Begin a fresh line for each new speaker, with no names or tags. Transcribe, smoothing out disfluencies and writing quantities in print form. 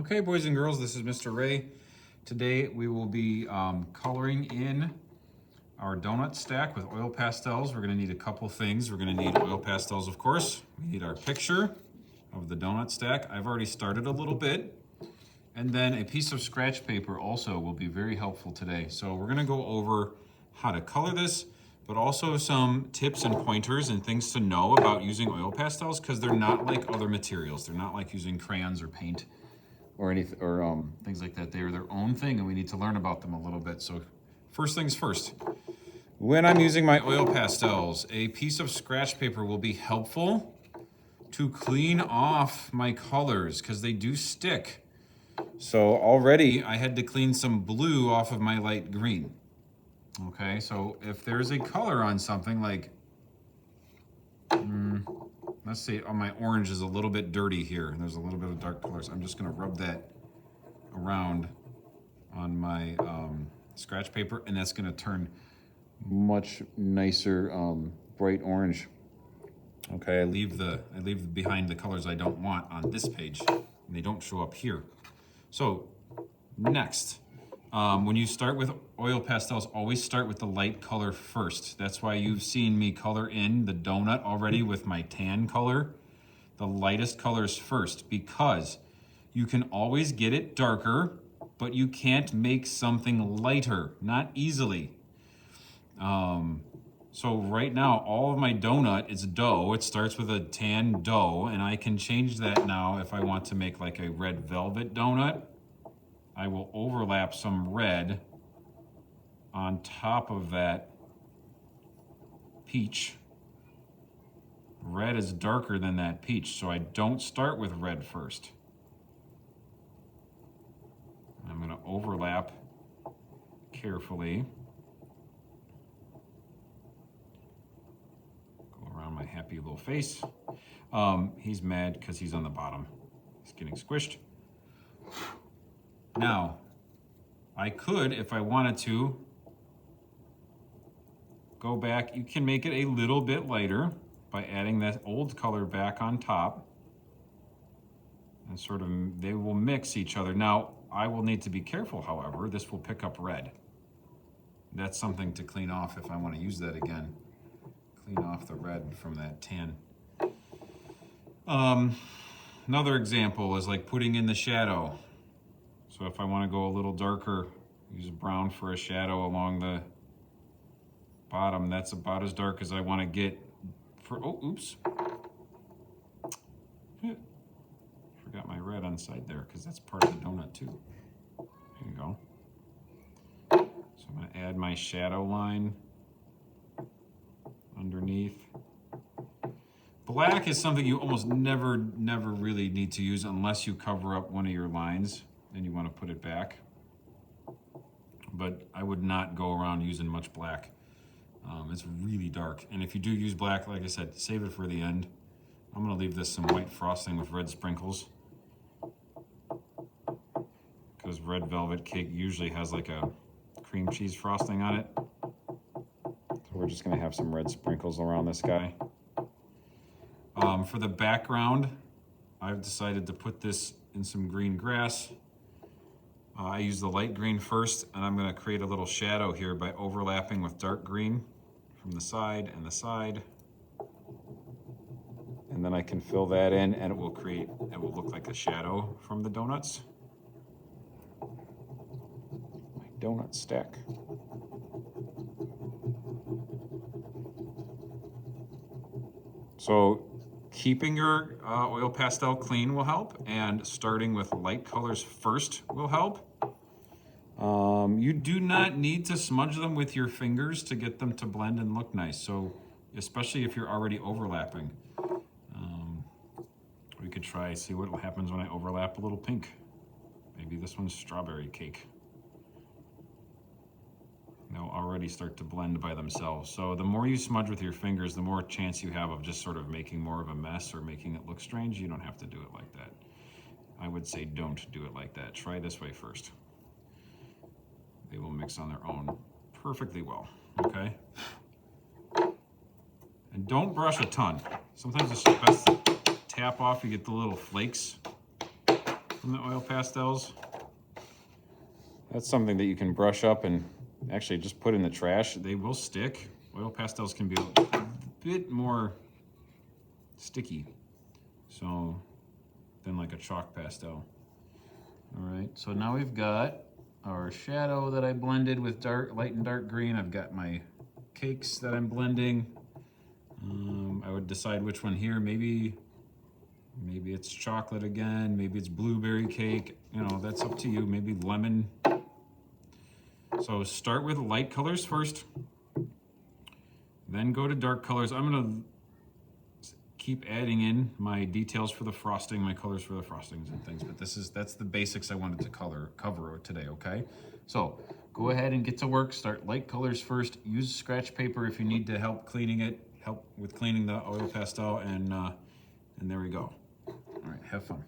Okay, boys and girls, this is Mr. Ray. Today we will be coloring in our donut stack with oil pastels. We're going to need a couple things. We're going to need oil pastels, of course. We need our picture of the donut stack. I've already started a little bit. And then a piece of scratch paper also will be very helpful today. So we're going to go over how to color this, but also some tips and pointers and things to know about using oil pastels, because they're not like other materials. They're not like using crayons or paint or anything, or things like that. They are their own thing, and we need to learn about them a little bit. So first things first, when I'm using my oil pastels, a piece of scratch paper will be helpful to clean off my colors because they do stick. So already I had to clean some blue off of my light green. Okay, so if there's a color on something like, let's see, oh, my orange is a little bit dirty here. There's a little bit of dark colors. I'm just gonna rub that around on my scratch paper, and that's gonna turn much nicer bright orange. Okay, I leave behind the colors I don't want on this page, and they don't show up here. So next, when you start with oil pastels, always start with the light color first. That's why you've seen me color in the donut already with my tan color. The lightest colors first, because you can always get it darker, but you can't make something lighter, not easily. So right now, all of my donut is dough. It starts with a tan dough, and I can change that now if I want to make like a red velvet donut. I will overlap some red on top of that peach. Red is darker than that peach, so I don't start with red first. I'm going to overlap carefully. Go around my happy little face. He's mad because he's on the bottom. He's getting squished. Now, I could, if I wanted to, go back. You can make it a little bit lighter by adding that old color back on top. And sort of, they will mix each other. Now, I will need to be careful, however. This will pick up red. That's something to clean off if I want to use that again. Clean off the red from that tan. Another example is like putting in the shadow. So if I want to go a little darker, use brown for a shadow along the bottom. That's about as dark as I want to get for, oh, oops. Forgot my red on the side there because that's part of the donut too. There you go. So I'm going to add my shadow line underneath. Black is something you almost never really need to use unless you cover up one of your lines and you want to put it back. But I would not go around using much black. It's really dark. And if you do use black, like I said, save it for the end. I'm going to leave this some white frosting with red sprinkles, because red velvet cake usually has like a cream cheese frosting on it. So we're just going to have some red sprinkles around this guy. For the background, I've decided to put this in some green grass. I use the light green first, and I'm going to create a little shadow here by overlapping with dark green from the side and the side. And then I can fill that in, and it will look like a shadow from the donuts. My donut stack. So keeping your oil pastel clean will help, and starting with light colors first will help. You do not need to smudge them with your fingers to get them to blend and look nice. So especially if you're already overlapping. We could try, see what happens when I overlap a little pink. Maybe this one's strawberry cake. They'll already start to blend by themselves. So the more you smudge with your fingers, the more chance you have of just sort of making more of a mess or making it look strange. You don't have to do it like that. I would say don't do it like that. Try this way first. They will mix on their own perfectly well, okay? And don't brush a ton. Sometimes it's best to tap off, you get the little flakes. from the oil pastels. That's something that you can brush up and actually just put in the trash. They will stick. Oil pastels can be a bit more sticky, so than like a chalk pastel. All right, so now we've got our shadow that I blended with light and dark green. I've got my cakes that I'm blending. I would decide which one here. Maybe it's chocolate again. Maybe it's blueberry cake. You know, that's up to you. Maybe lemon. So start with light colors first, then go to dark colors. I'm gonna keep adding in my details for the frosting, my colors for the frostings and things, but that's the basics I wanted to cover today, okay? So go ahead and get to work. Start light colors first. Use scratch paper if you need to help with cleaning the oil pastel, and there we go. All right, have fun.